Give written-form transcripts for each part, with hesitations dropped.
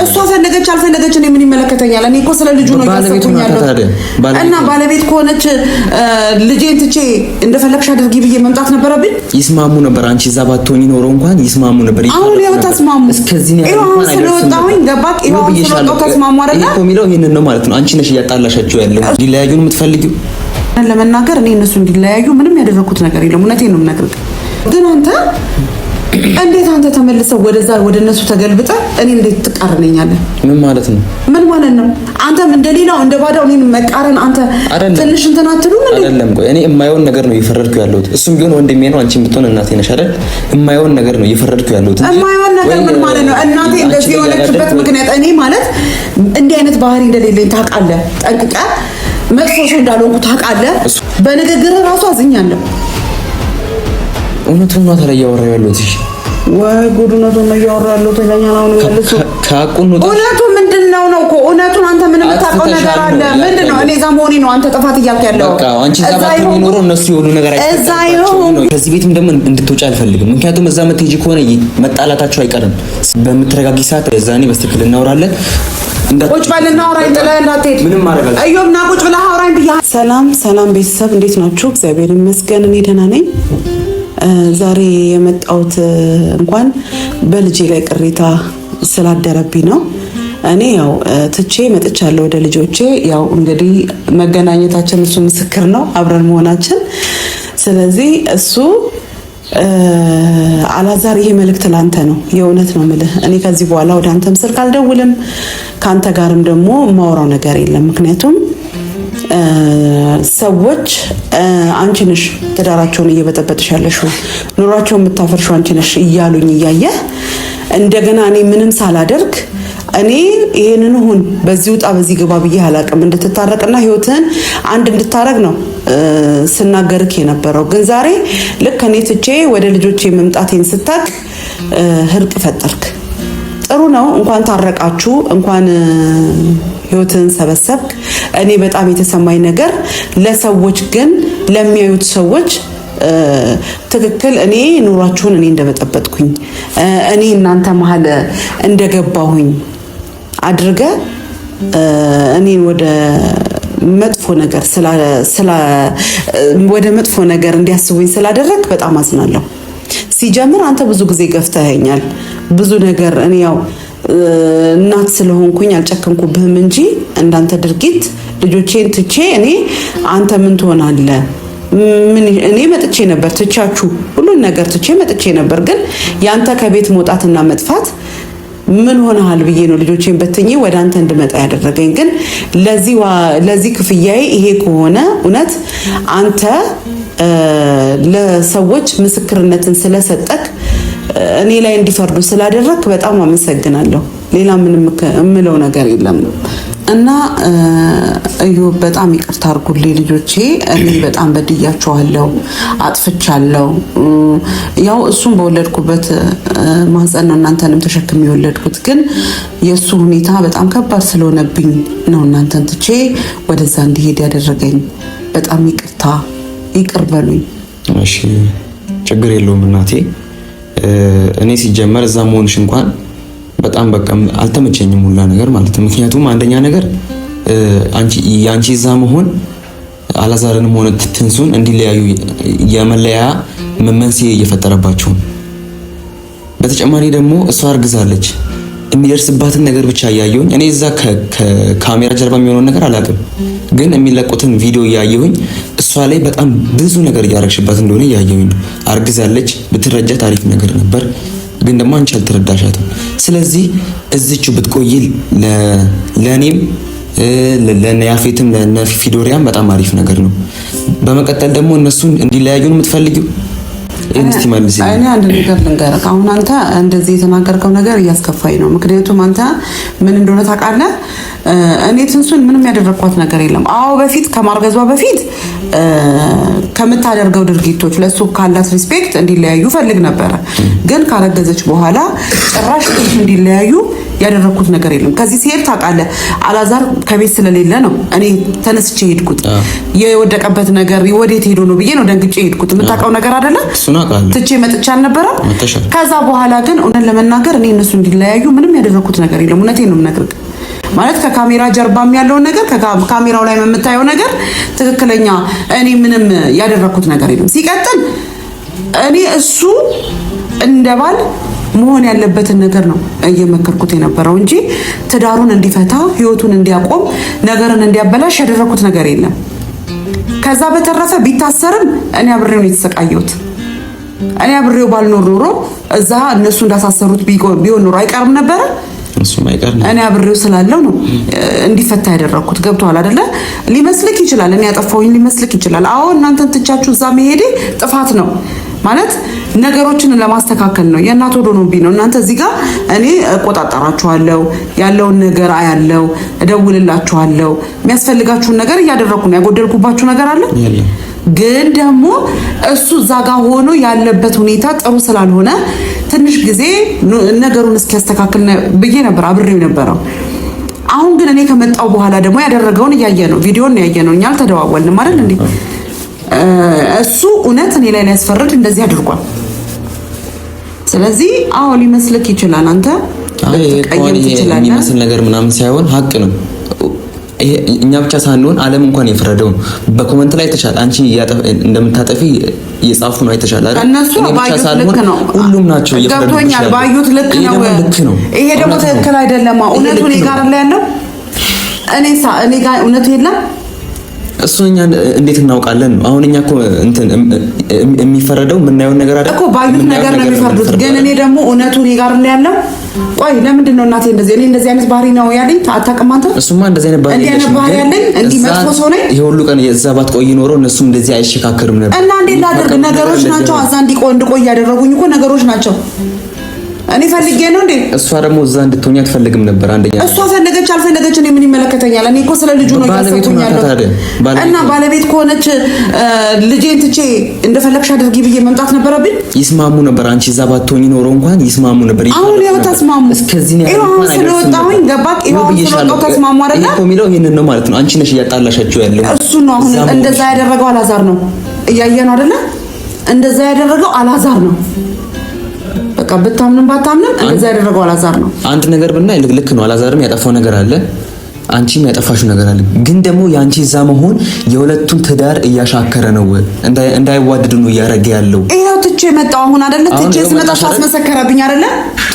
እሷ ፈለገች አልፈለገች እኔ ምን ይመለከተኛል? እኔ እኮ ስለ ልጁ ነው ያሰብኩኝ ያለው እና ባለቤት ከሆነች ልጄን ትቼ እንደፈለግሽ አድርጊ ብዬ መምጣት ነበረብኝ። ይስማሙ ነበር። አንቺ እዛ ባትሆኚ ኖሮ እንኳን ይስማሙ ነበር። አሁን ያው ተስማሙ። እስከዚህ ነው ያለው። ስለወጣሁኝ ገባክ? ይሄው ስለወጣሁ ተስማሙ አይደል? እኮ የሚለው ይሄንን ነው ማለት ነው። አንቺ ነሽ እያጣላሻቸው ያለው። ሊለያዩ ነው የምትፈልጊው? ለመናገር እኔ እነሱ እንዲለያዩ ምንም ያደረኩት ነገር የለም። እውነቴን ነው የምነግርህ። ግን አንተ እንዴት አንተ ተመልሰው ወደዛ ወደ እነሱ ተገልብጠ እኔ እንዴት ትቃረነኛለህ? ምን ማለት ነው? ምን ማለት ነው? አንተም እንደሌላው እንደ ባዳው እኔን መቃረን አንተ ትንሽ እንትን አትሉም እንዴ? አይደለም ቆይ እኔ የማየውን ነገር ነው እየፈረድኩ ያለሁት። እሱም ቢሆን ወንድሜ ነው፣ አንቺም ብትሆን እናቴ ነሽ አይደል? የማየውን ነገር ነው እየፈረድኩ ያለሁት። የማየውን ነገር ምን ማለት ነው? እናቴ እንደዚህ የሆነችበት ምክንያት እኔ ማለት እንዲህ አይነት ባህሪ እንደሌለኝ ታውቃለህ ጠንቅቀህ። መጥፎ ሰው እንዳልሆንኩ ታውቃለህ። በንግግር ራሱ አዝኛለሁ። እውነቱን ነው ታዲያ እያወራሁ ያለሁት። እሺ ወይ ጉድ ነው እያወራሁ ያለሁት። ለኛና ነው መልሶ ካቁን ነው እውነቱ ምንድነው ነው እኮ እውነቱን አንተ ምን የምታውቀው ነገር አለ? ምንድነው? እኔ እዛ መሆኔ ነው አንተ ጥፋት እያልክ ያለው። በቃ አንቺ እዛ ባትሆኚ ኖሮ እነሱ የሆኑ ነገር አይተሳሰብም። ከዚህ ቤትም ደግሞ እንድትወጪ አልፈልግም። ምክንያቱም እዛ የምትሄጂ ከሆነ መጣላታቸው አይቀርም። በምትረጋጊ ሰዓት እዛኔ በስትክክል እናወራለን። ቁጭ በልና አውራኝ ጥለህ እንዳትሄድ። ምንም ማረጋግ እዮብ ና ቁጭ ብለህ አውራኝ ብያለሁ። ሰላም ቤተሰብ እንዴት ናችሁ? እግዚአብሔር ይመስገን እኔ ደህና ነኝ። ዛሬ የመጣሁት እንኳን በልጄ ላይ ቅሬታ ስላደረብኝ ነው። እኔ ያው ትቼ መጥቻለሁ ወደ ልጆቼ። ያው እንግዲህ መገናኘታችን እሱ ምስክር ነው፣ አብረን መሆናችን። ስለዚህ እሱ አላዛር ይሄ መልእክት ላንተ ነው። የእውነት ነው የምልህ። እኔ ከዚህ በኋላ ወደ አንተም ስልክ አልደውልም፣ ካንተ ጋርም ደግሞ ማውራው ነገር የለም። ምክንያቱም ሰዎች አንቺ ነሽ ትዳራቸውን እየበጠበጥሽ ያለሽው፣ ኑሯቸውን የምታፈርሽው አንቺ ነሽ እያሉኝ እያየ እንደገና እኔ ምንም ሳላደርግ እኔ ይሄንን ሁን በዚህ ውጣ በዚህ ግባ ብዬ አላቅም። እንድትታረቅና ህይወትን አንድ እንድታረግ ነው ስናገርክ የነበረው። ግን ዛሬ ልክ እኔ ትቼ ወደ ልጆቼ መምጣቴን ስታቅ ህርቅ ፈጠርክ። ጥሩ ነው፣ እንኳን ታረቃችሁ፣ እንኳን ህይወትን ሰበሰብክ። እኔ በጣም የተሰማኝ ነገር ለሰዎች ግን ለሚያዩት ሰዎች ትክክል እኔ ኑሯችሁን እኔ እንደበጠበጥኩኝ እኔ እናንተ መሀል እንደገባሁኝ አድርገ እኔን ወደ መጥፎ ነገር እንዲያስቡኝ ስላደረክ በጣም አዝናለሁ። ሲጀምር አንተ ብዙ ጊዜ ገፍተኸኛል። ብዙ ነገር እኔ ያው እናት ስለሆንኩኝ አልጨከንኩብህም እንጂ እንዳንተ ድርጊት ልጆቼን ትቼ እኔ አንተ ምን ትሆናለህ? እኔ መጥቼ ነበር ትቻችሁ ሁሉን ነገር ትቼ መጥቼ ነበር። ግን ያንተ ከቤት መውጣትና መጥፋት ምን ሆነሃል ብዬ ነው ልጆቼን በትኜ ወደ አንተ እንድመጣ ያደረገኝ። ግን ለዚህ ክፍያዬ ይሄ ከሆነ እውነት አንተ ለሰዎች ምስክርነትን ስለሰጠክ እኔ ላይ እንዲፈርዱ ስላደረክ በጣም አመሰግናለሁ። ሌላ ምንም እምለው ነገር የለም። እና እዮብ በጣም ይቅርታ አድርጉልኝ ልጆቼ። እኔ በጣም በድያቸዋለሁ፣ አጥፍቻለሁ። ያው እሱም በወለድኩበት ማህፀን ነው እናንተንም ተሸክሜ የወለድኩት። ግን የእሱ ሁኔታ በጣም ከባድ ስለሆነብኝ ነው እናንተን ትቼ ወደዛ እንዲሄድ ያደረገኝ። በጣም ይቅር በሉኝ። እሺ ችግር የለውም እናቴ። እኔ ሲጀመር እዛ መሆንሽ እንኳን በጣም በቃ አልተመቸኝም ሁላ ነገር ማለት ነው። ምክንያቱም አንደኛ ነገር ያንቺ እዛ መሆን አላዛርንም ሆነ ትንሱን እንዲለያዩ የመለያ መንስኤ እየፈጠረባቸው። በተጨማሪ ደግሞ እሷ አርግዛለች። የሚደርስባትን ነገር ብቻ እያየሁኝ እኔ እዛ ከካሜራ ጀርባ የሚሆነውን ነገር አላውቅም፣ ግን የሚለቁትን ቪዲዮ እያየሁኝ እሷ ላይ በጣም ብዙ ነገር እያረግሽባት እንደሆነ እያየሁኝ ነው። አርግዛለች፣ ብትረጃት አሪፍ ነገር ነበር፣ ግን ደግሞ አንቺ አልተረዳሻትም። ስለዚህ እዚቹ ብትቆይ ለኔም ለነያፌትም ለነፊዶሪያም በጣም አሪፍ ነገር ነው። በመቀጠል ደግሞ እነሱን እንዲለያዩ ነው የምትፈልጊው? እንስቲ ማለት ነው። እኔ አንድ ነገር ልንገርህ። አሁን አንተ እንደዚህ የተናገርከው ነገር እያስከፋኝ ነው። ምክንያቱም አንተ ምን እንደሆነ ታውቃለህ። እኔ ትንሱን ምንም ያደረኳት ነገር የለም። አዎ በፊት ከማርገዟ በፊት ከምታደርገው ድርጊቶች ለሱ ካላት ሪስፔክት እንዲለያዩ ፈልግ ነበረ። ግን ካረገዘች በኋላ ጭራሽ እንዲለያዩ ያደረኩት ነገር የለም። ከዚህ ሲሄድ ታውቃለህ አላዛር ከቤት ስለሌለ ነው እኔ ተነስቼ ሄድኩት። የወደቀበት ነገር ወዴት ሄዶ ነው ብዬ ነው ደንግጬ ሄድኩት። የምታውቀው ነገር አይደለ? ትቼ መጥቻ አልነበረ። ከዛ በኋላ ግን እውነት ለመናገር እኔ እነሱ እንዲለያዩ ምንም ያደረኩት ነገር የለም። እውነቴን ነው የምነግርህ። ማለት ከካሜራ ጀርባም ያለውን ነገር ከካሜራው ላይ የምታየው ነገር ትክክለኛ እኔ ምንም ያደረኩት ነገር የለም። ሲቀጥል እኔ እሱ እንደባል መሆን ያለበትን ነገር ነው እየመከርኩት የነበረው እንጂ ትዳሩን እንዲፈታ ህይወቱን እንዲያቆም ነገርን እንዲያበላሽ ያደረኩት ነገር የለም። ከዛ በተረፈ ቢታሰርም እኔ አብሬው ነው የተሰቃየሁት። እኔ አብሬው ባልኖር ኖሮ እዛ እነሱ እንዳሳሰሩት ቢሆን ኖሮ አይቀርም ነበር። እሱም አይቀር ነው። እኔ አብሬው ስላለው ነው እንዲፈታ ያደረኩት። ገብቷል አይደለ? ሊመስልክ ይችላል እኔ ያጠፋሁኝ ሊመስልክ ይችላል። አዎ እናንተን ትቻችሁ እዛ መሄዴ ጥፋት ነው ማለት ነገሮችን ለማስተካከል ነው። የእናት ወዶ ነው ቢነው እናንተ እዚህ ጋር እኔ እቆጣጣራችኋለሁ፣ ያለውን ነገር አያለው፣ እደውልላችኋለሁ። የሚያስፈልጋችሁን ነገር እያደረኩ ነው። ያጎደልኩባችሁ ነገር አለ? ግን ደግሞ እሱ እዛ ጋር ሆኖ ያለበት ሁኔታ ጥሩ ስላልሆነ ትንሽ ጊዜ ነገሩን እስኪያስተካክል ብዬ ነበር አብሬው ነበረው። አሁን ግን እኔ ከመጣው በኋላ ደግሞ ያደረገውን እያየ ነው፣ ቪዲዮን ያየ ነው። እኛ አልተደዋወልንም አይደል እንዴ? እሱ እውነት እኔ ላይ ያስፈርድ እንደዚህ አድርጓል። ስለዚህ አዎ ሊመስልክ ይችላል አንተ የሚመስል ነገር ምናምን ሳይሆን ሀቅ ነው። እኛ ብቻ ሳንሆን ዓለም እንኳን የፈረደው ነው። በኮሜንት ላይ ተሻለ አንቺ እንደምታጠፊ የጻፉ ነው አይተሻል አይደል? እነሱ ባዩት ልክ ነው። ሁሉም ናቸው የፈረዱት። ገብቶኛል። ባዩት ልክ ነው። ይሄ ደግሞ ትክክል አይደለም። እውነቱ እኔ ጋር ላይ ያለው እኔ ጋር እውነቱ የለም። እሱ እኛ እንዴት እናውቃለን? አሁን እኛ እኮ እንትን የሚፈረደው የምናየው ነገር አይደል እኮ ባዩት ነገር ነው የሚፈርዱት። ግን እኔ ደግሞ እውነቱ እኔ ጋር ላይ ያለው ቆይ ለምንድን ነው እናቴ እንደዚህ አይነት ባህሪ ነው ያለኝ? አታውቅም አንተ? እሱማ እንደዚህ አይነት ባህሪ ያለኝ እንዲህ መጥፎ ሰው ነኝ። ይሄ ሁሉ ቀን የዛ ባትቆይ ኖሮ እነሱም እንደዚህ አይሸካከርም ነበር። እና እንዴት ላድርግ? ነገሮች ናቸው። አዛ እንዲቆይ ያደረጉኝ እኮ ነገሮች ናቸው። እኔ ፈልጌ ነው እንዴ? እሷ ደግሞ እዛ እንድትሆኛ አትፈልግም ነበር። አንደኛ እሷ ፈለገች አልፈለገች እኔ ምን ይመለከተኛል? እኔ እኮ ስለ ልጁ ነው ያሰብኩኛለሁ። እና ባለቤት ከሆነች ልጄን ትቼ እንደፈለግሽ አድርጊ ብዬ መምጣት ነበረብኝ። ይስማሙ ነበር። አንቺ እዛ ባትሆኚ ኖሮ እንኳን ይስማሙ ነበር። አሁን ያው ተስማሙ። እስከዚህ ነው ያለው። ስለወጣሁኝ ገባክ? ይሄው ስለወጣሁ ተስማሙ አይደል? እኮ የሚለው ይሄንን ነው ማለት ነው። አንቺ ነሽ እያጣላሻቸው ያለው። እሱ ነው አሁን እንደዛ ያደረገው አላዛር ነው። እያየህ ነው አይደለ? እንደዛ ያደረገው አላዛር ነው። በቃ ብታምንም ባታምንም እንደዛ ያደረገው አላዛር ነው። አንድ ነገር ብናይ ልክ ነው። አላዛርም ያጠፋው ነገር አለ፣ አንቺም ያጠፋሽው ነገር አለ። ግን ደግሞ ያንቺ እዛ መሆን የሁለቱን ትዳር እያሻከረ ነው፣ እንዳይዋደዱ ነው እያረገ ያለው። ይሄው ትቼ መጣሁ አሁን አይደለ? ትቼ ስመጣ አስመሰከረብኝ አይደለ?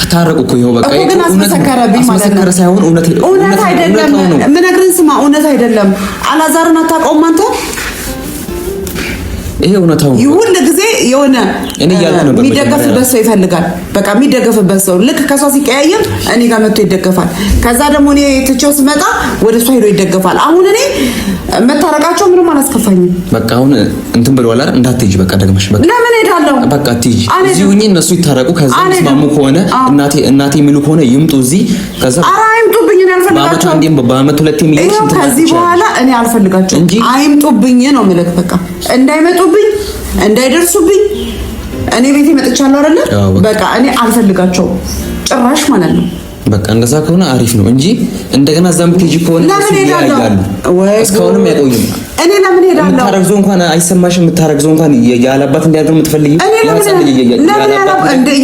ተታረቁ እኮ ይሄው በቃ ግን አስመሰከረብኝ ማለት ነው። ሳይሆን እውነት አይደለም። ምነግርህን ስማ፣ እውነት አይደለም። አላዛርን አታውቀውም አንተ? ይሄ እውነታው ይሁን ለጊዜ የሆነ የሚደገፍበት ሰው ይፈልጋል። በቃ የሚደገፍበት ሰው ልክ ከሷ ሲቀያየም እኔ ጋር መጥቶ ይደገፋል። ከዛ ደግሞ እኔ ትቼው ስመጣ ወደ እሷ ሄዶ ይደገፋል። አሁን እኔ መታረቃቸው ምንም አላስከፋኝም። በቃ አሁን እንትን ብለዋል አይደል? እንዳትሄጂ በቃ ደግመሽ በቃ ለምን ሄዳለሁ? በቃ አትሄጂ። እዚህ ሁኚ፣ እነሱ ይታረቁ። ከዛ ይስማሙ ከሆነ እናቴ የሚሉ ከሆነ ይምጡ እዚህ። ከዛ አይምጡብኝ፣ እኔ አልፈልጋቸውም። በአመት ሁለቴ የሚሄድ ከዚህ በኋላ እኔ አልፈልጋቸውም። አይምጡብኝ ነው የምልህ። በቃ እንዳይመጡብኝ እንዳይደርሱብኝ። እኔ ቤቴ መጥቻለሁ አይደለ? በቃ እኔ አልፈልጋቸውም ጭራሽ ማለት ነው። በቃ እንደዛ ከሆነ አሪፍ ነው እንጂ እንደገና እዛም ትሄጂ ከሆነ ለምን ሄዳለሁ? እስካሁንም ያቆዩም። እኔ ለምን ሄዳለሁ? የምታረግዘው እንኳን አይሰማሽም? የምታረግዘው እንኳን ያላባት እንዲያድጉ የምትፈልጊው?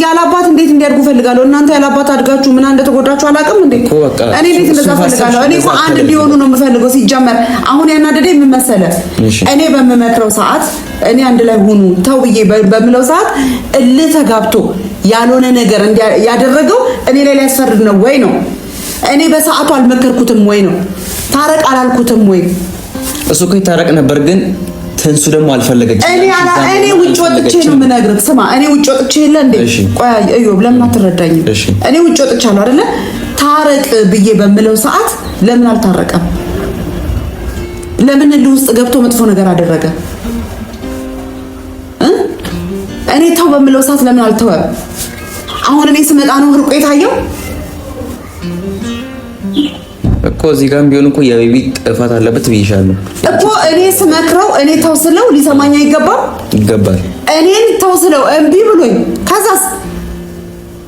ያላባት እንዴት እንዲያድጉ ፈልጋለሁ? እናንተ ያላባት አድጋችሁ ምን እንደተጎዳችሁ አላውቅም እንዴ? እኔ እንዴት እንደዛ ፈልጋለሁ? እኔ እኮ አንድ እንዲሆኑ ነው የምፈልገው። ሲጀመር አሁን ያናደደኝ ምን መሰለህ? እኔ በምመክረው ሰዓት እኔ አንድ ላይ ሁኑ ተው ብዬ በምለው ሰዓት እልህ ተጋብቶ ያልሆነ ነገር ያደረገው እኔ ላይ ሊያስፈርድ ነው ወይ ነው? እኔ በሰዓቱ አልመከርኩትም ወይ ነው? ታረቅ አላልኩትም ወይ? እሱ እኮ ይታረቅ ነበር፣ ግን ትንሱ ደግሞ አልፈለገችም። እኔ ውጭ ወጥቼ ነው የምነግርህ። ስማ እኔ ውጭ ወጥቼ የለ እንዴ? ቆይ እዮብ ለምን አትረዳኝም? እኔ ውጭ ወጥቻለሁ አይደለ? ታረቅ ብዬ በምለው ሰዓት ለምን አልታረቀም? ለምን ውስጥ ገብቶ መጥፎ ነገር አደረገ? እኔ ተው በምለው ሰዓት ለምን አልተወም? አሁን እኔ ስመጣ ነው ህርቆ የታየው እኮ። እዚህ ጋርም ቢሆን እኮ የቤቢ ጥፋት አለበት ብዬሻለሁ እኮ። እኔ ስመክረው እኔ ተው ስለው ሊሰማኝ አይገባም? ይገባል። እኔን ተው ስለው እምቢ ብሎኝ ከዛስ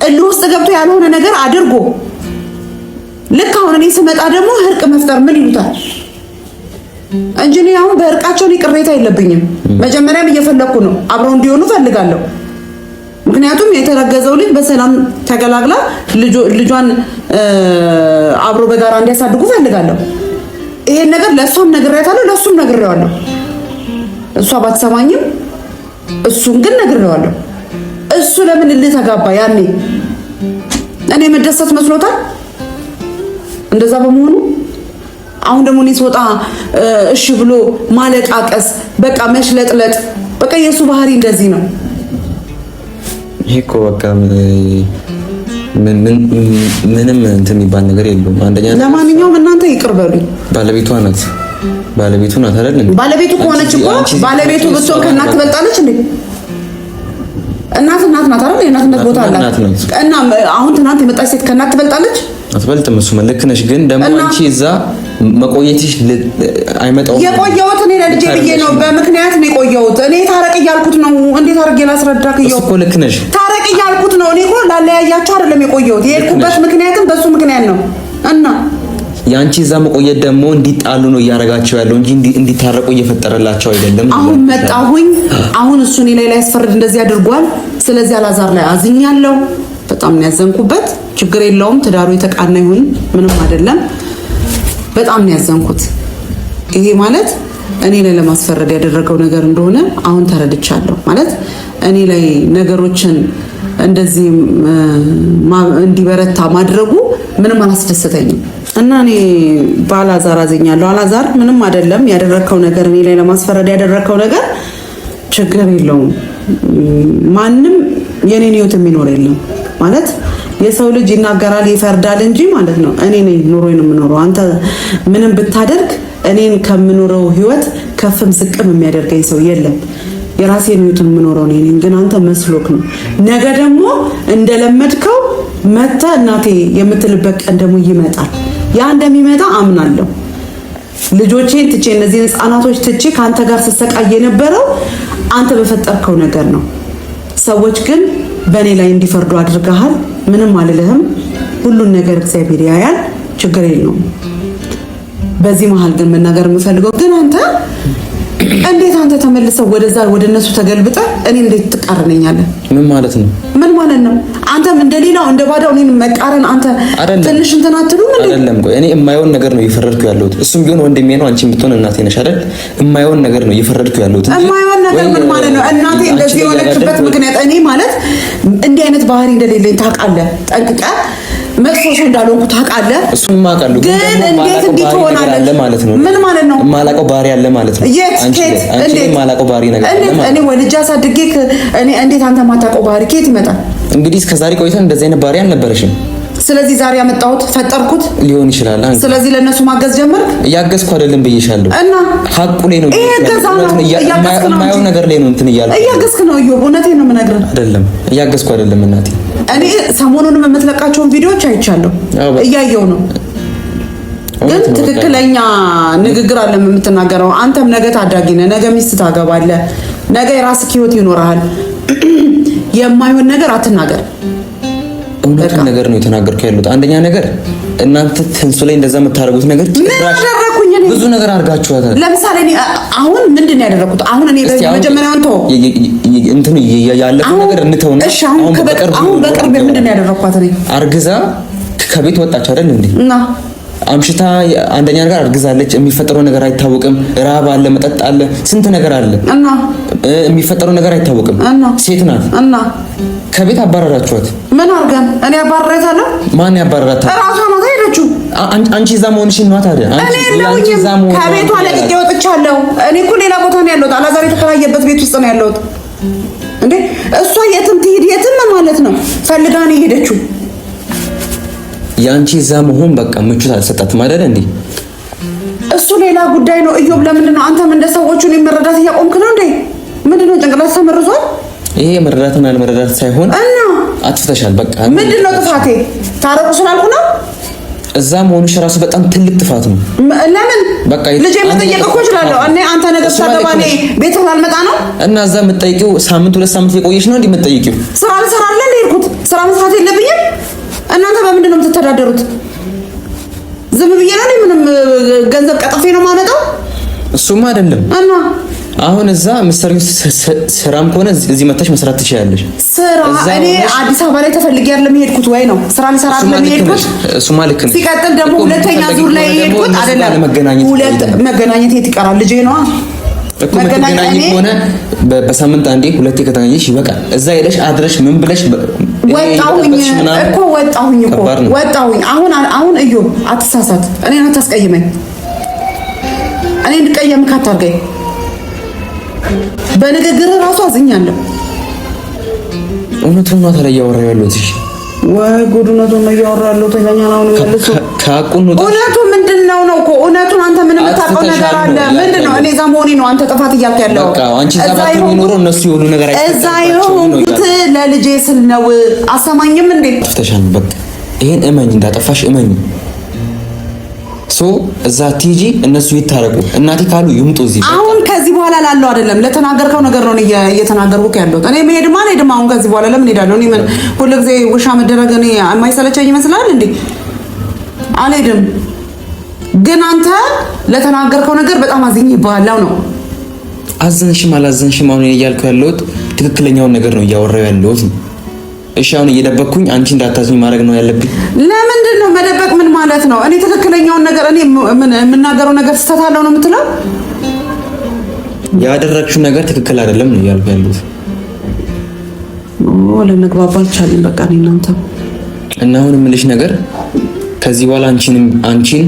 እልህ ውስጥ ገብቶ ያልሆነ ነገር አድርጎ ልክ አሁን እኔ ስመጣ ደግሞ እርቅ መፍጠር ምን ይሉታል እንጂ እኔ አሁን በእርቃቸው ላይ ቅሬታ የለብኝም። መጀመሪያም እየፈለኩ ነው አብረው እንዲሆኑ ፈልጋለሁ። ምክንያቱም የተረገዘው ልጅ በሰላም ተገላግላ ልጇን አብሮ በጋራ እንዲያሳድጉ ፈልጋለሁ። ይሄን ነገር ለሷም ነግሬያታለሁ፣ ለሱም ነግሬዋለሁ። እሷ ባትሰማኝም እሱን ግን ነግሬዋለሁ። እሱ ለምን ልተጋባ ያኔ እኔ መደሰት መስሎታል እንደዛ በመሆኑ። አሁን ደግሞ እኔ ስወጣ እሺ ብሎ ማለቃቀስ፣ በቃ መሽለጥለጥ፣ በቃ የሱ ባህሪ እንደዚህ ነው። ይሄ እኮ በቃ ምንም እንትን የሚባል ነገር የለውም። አንደኛ ለማንኛውም እናንተ ይቅር በሉኝ። ባለቤቱ ናት አይደል እንዴ? ባለቤቱ ከሆነች እኮ ባለቤቱ ብትሆን ከእናት ትበልጣለች እንዴ? እናት ናት አይደል? የእናትነት ቦታ አላት። እና አሁን ትናንት የመጣች ሴት ከእናት ትበልጣለች? አትበልጥም። እሱ ልክ ነሽ፣ ግን ደግሞ አንቺ እዛ መቆየትሽ አይመጣውም። የቆየሁት እኔ ለልጄ ብዬ ነው፣ በምክንያት ነው የቆየሁት። እኔ ታረቅ እያልኩት ነው። እንዴት አድርጌ ላስረዳክ? እኮ ልክ ነሽ፣ ታረቅ እያልኩት ነው። እኔ እኮ ላለያያቸው አይደለም የቆየሁት። የሄድኩበት ምክንያትም በሱ ምክንያት ነው። እና ያንቺ እዛ መቆየት ደግሞ እንዲጣሉ ነው እያረጋቸው ያለው እንጂ እንዲታረቁ እየፈጠረላቸው አይደለም። አሁን መጣሁኝ። አሁን እሱ እኔ ላይ ያስፈርድ እንደዚህ አድርጓል። ስለዚህ አላዛር ላይ አዝኛለሁ። በጣም ነው ያዘንኩበት። ችግር የለውም፣ ትዳሩ የተቃና ይሁን፣ ምንም አይደለም። በጣም ነው ያዘንኩት። ይሄ ማለት እኔ ላይ ለማስፈረድ ያደረገው ነገር እንደሆነ አሁን ተረድቻለሁ። ማለት እኔ ላይ ነገሮችን እንደዚህ እንዲበረታ ማድረጉ ምንም አላስደሰተኝም እና እኔ በአላዛር አዝኛለሁ። አላዛር ምንም አይደለም ያደረከው ነገር፣ እኔ ላይ ለማስፈረድ ያደረከው ነገር ችግር የለውም። ማንም የኔን ህይወት የሚኖር የለም ማለት የሰው ልጅ ይናገራል ይፈርዳል እንጂ ማለት ነው። እኔ ነኝ ኑሮዬን የምኖረው። አንተ ምንም ብታደርግ እኔን ከምኖረው ህይወት ከፍም ዝቅም የሚያደርገኝ ሰው የለም። የራሴን ህይወት የምኖረው እኔ ነኝ። ግን አንተ መስሎክ ነው። ነገ ደግሞ እንደለመድከው መታ እናቴ የምትልበት ቀን ደግሞ ይመጣል። ያ እንደሚመጣ አምናለሁ። ልጆቼን ትቼ እነዚህን ህፃናቶች ትቼ ከአንተ ጋር ስሰቃይ የነበረው አንተ በፈጠርከው ነገር ነው። ሰዎች ግን በእኔ ላይ እንዲፈርዱ አድርገሃል። ምንም አልልህም። ሁሉን ነገር እግዚአብሔር ያያል። ችግር የለውም። በዚህ መሀል ግን መናገር የምፈልገው ግን አንተ እንዴት አንተ ተመልሰው ወደዛ ወደነሱ ተገልብጠ እኔ እንዴት ትቃረነኛለህ? ምን ማለት ነው? ምን ማለት ነው? አንተም እንደሌላው እንደ ባዳው እኔን መቃረን አንተ ትንሽ እንትን አትሉም እንዴ? አይደለም። ቆይ እኔ የማየውን ነገር ነው እየፈረድኩ ያለሁት። እሱም ቢሆን ወንድሜ ነው፣ አንቺም ብትሆን እናቴ ነሽ አይደል? የማየውን ነገር ነው እየፈረድኩ ያለሁት እንጂ የማየውን ነገር ምን ማለት ነው? እናቴ እንደዚህ የሆነችበት ምክንያት እኔ ማለት እንዲህ አይነት ባህሪ እንደሌለኝ ታውቃለህ ጠንቅቀህ። መጥፎ ሰው እንዳልሆንኩ ታውቃለህ። እሱን ማውቃለሁ። ግን እንዴት እንዲህ ትሆናለህ ማለት ነው? ምን ማለት ነው? ማላውቀው ባህሪ አለ ማለት ነው። አንቺ ማላውቀው ባህሪ ነገር አለ ማለት ነው። እኔ ወልጄ አሳድጌ እኔ እንዴት አንተ ማታውቀው ባህሪ ከየት ይመጣል? እንግዲህ እስከዛሬ ቆይተን እንደዚህ አይነት ባህሪ አልነበረሽም። ስለዚህ ዛሬ ያመጣሁት ፈጠርኩት ሊሆን ይችላል። ስለዚህ ለነሱ ማገዝ ጀመርክ። እያገዝኩ አይደለም ብዬሻለሁ። እና ሐቁ ላይ ነው የማየው ነገር ላይ ነው እንትን እያልኩ እያገዝክ ነው። እውነቴን ነው የምነግርህ። አይደለም እያገዝኩ አይደለም እናቴ። እኔ ሰሞኑንም የምትለቃቸውን ቪዲዮዎች አይቻለሁ፣ እያየሁ ነው። ግን ትክክለኛ ንግግር አለ የምትናገረው። አንተም ነገ ታዳጊ ነህ፣ ነገ ሚስት ታገባለህ፣ ነገ የራስህ ህይወት ይኖርሃል። የማይሆን ነገር አትናገር። እውነቱን ነገር ነው የተናገርኩ ያሉት። አንደኛ ነገር እናንተ ትንሱ ላይ እንደዛ የምታደርጉት ነገር ብዙ ነገር አድርጋችኋታል። ለምሳሌ እኔ አሁን ምንድን ነው ያደረኩት? አሁን እኔ በመጀመሪያው እንትን ያለፈው ነገር እንተውና አሁን በቅርብ ምንድን ነው ያደረኳት? እኔ አርግዛ ከቤት ወጣች አይደል እንዴ? እና አምሽታ አንደኛ ነገር አርግዛለች። የሚፈጠረው ነገር አይታወቅም። ራብ አለ፣ መጠጥ አለ፣ ስንት ነገር አለ እና የሚፈጠረው ነገር አይታወቅም። ሴት ናት እና ከቤት አባረራችኋት። ምን አርጋን? እኔ አባረራታለሁ? ማን ያባረራታል? ራሷ ነው ሄደችው። አንቺ እዛ መሆንሽን ነው ታዲያ? አንቺ እዛ መሆን ከቤቷ ለቅቄ ወጥቻለሁ። እኔ እኮ ሌላ ቦታ ነው ያለሁት። አላዛር የተከራየበት ቤት ውስጥ ነው ያለሁት። እንዴ እሷ የትም ትሄድ የትም ማለት ነው ፈልጋ ነው የሄደችው። ያንቺ እዛ መሆን በቃ ምቾት አልሰጣትም አይደል እንዴ? እሱ ሌላ ጉዳይ ነው። እዮብ ለምንድን ነው አንተም እንደ ሰዎቹ ነው መረዳት እያቆምክ ነው እንዴ? ምንድነው ጭንቅላት ተመርዟል? ይሄ መረዳትና አለመረዳት ሳይሆን እና አጥፍተሻል። በቃ ምንድነው ጥፋቴ? ታረቁ ስላልኩ ነው። እዛ መሆንሽ ራሱ በጣም ትልቅ ጥፋት ነው። ለምን በቃ ልጄ መጠየቅ እኮ እችላለሁ። እኔ አንተ ነገር ሳገባኔ ቤት አልመጣ ነው እና እዛ የምትጠይቂው ሳምንት 2 ሳምንት የቆየሽ ነው እንዴ የምትጠይቂው? ስራ ልሰራለህ እንዴ? ሄድኩት ስራ መስራት የለብኝም? እናንተ በምንድን ነው የምትተዳደሩት? ገንዘብ ቀጥፌ ነው የማመጣው? እሱማ አይደለም እና አሁን እዛ ምሳሌ ስራም ከሆነ እዚህ መታች መስራት ትችላለሽ። ስራ እኔ አዲስ አበባ ላይ ተፈልጌ አይደለም የሄድኩት ወይ ነው ስራ ልሰራ አይደለም የሄድኩት። እሱማ ልክ ነው። ሲቀጥል ደግሞ ሁለተኛ ዙር ላይ የሄድኩት አይደለም። መገናኘት የት ይቀራል ልጄ ነው እኮ መገናኘት ሆነ በሳምንት አንዴ ሁለቴ ከተገናኘሽ ይበቃል። እዛ ሄደሽ አድረሽ ምን ብለሽ ወጣሁኝ። አሁን እዩ አትሳሳት፣ እኔን አታስቀይመኝ፣ እኔ እንድቀየምክ አታርገኝ። በንግግር ራሱ አዝኛለሁ። እውነቱን ነው ታዲያ እያወራሁ ያለሁት። እሺ ወይ ጉድ! እውነቱን ነው እያወራሁ ያለሁት። ተኛና ነው መልሶ ካቁን ነው እውነቱ ምንድነው ነው እኮ እውነቱን። አንተ ምንም የምታውቀው ነገር አለ ምንድነው? እኔ እዛ መሆኔ ነው አንተ ጥፋት እያልክ ያለው። በቃ አንቺ እዛ ባትኖረው እነሱ የሆኑ ነገር እዛ ይሁንኩት ለልጄ ስል ነው። አሰማኝም እንዴ? አጥፍተሻል። በቃ ይሄን እመኝ፣ እንዳጠፋሽ እመኝ። እዛ ቲጂ እነሱ ይታረቁ፣ እናቴ ካሉ ይምጡ እዚህ። አሁን ከዚህ በኋላ ላለው አይደለም ለተናገርከው ነገር ነው እየተናገርኩ ያለሁት። እኔ መሄድማ አልሄድም። አሁን ከዚህ በኋላ ለምን ሄዳለሁ? እኔ ሁሉ ጊዜ ውሻ መደረግ እኔ የማይሰለቸኝ ይመስላል እንዴ? አልሄድም። ግን አንተ ለተናገርከው ነገር በጣም አዝኝ ይባላል ነው። አዘንሽም አላዘንሽም አሁን እያልኩ ያለሁት ትክክለኛውን ነገር ነው እያወራሁ ያለሁት። እሺ አሁን እየደበቅኩኝ አንቺ እንዳታዝኝ ማድረግ ነው ያለብኝ። ለምንድን ነው መደበቅ? ምን ማለት ነው? እኔ ትክክለኛውን ነገር እኔ የምናገረው ነገር ስህተት አለው ነው የምትለው? ያደረግሽው ነገር ትክክል አይደለም ነው እያልኩ ያለሁት። ለመግባባት አልቻልንም በቃ እኔ እናንተ። እና አሁን የምልሽ ነገር ከዚህ በኋላ አንቺን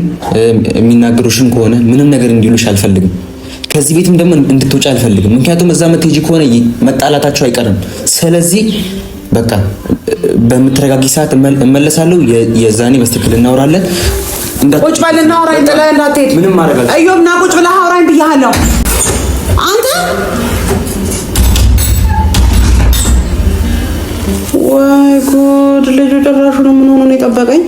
የሚናገሩሽን ከሆነ ምንም ነገር እንዲሉሽ አልፈልግም። ከዚህ ቤትም ደግሞ እንድትወጪ አልፈልግም። ምክንያቱም እዛ መትሄጂ ከሆነ መጣላታቸው አይቀርም። ስለዚህ በቃ በምትረጋጊ ሰዓት እመለሳለሁ። የዛኔ በስትክክል እናወራለን። ቁጭ በል እናወራኝ ብለህ እንዳትሄድ። ምንም ማድረግ እዮብ ና ቁጭ ብለህ አውራኝ ብያለሁ። አንተ ወይ ጉድ! ልጁ ጭራሹ ነው ምን ሆኖ ነው የጠበቀኝ?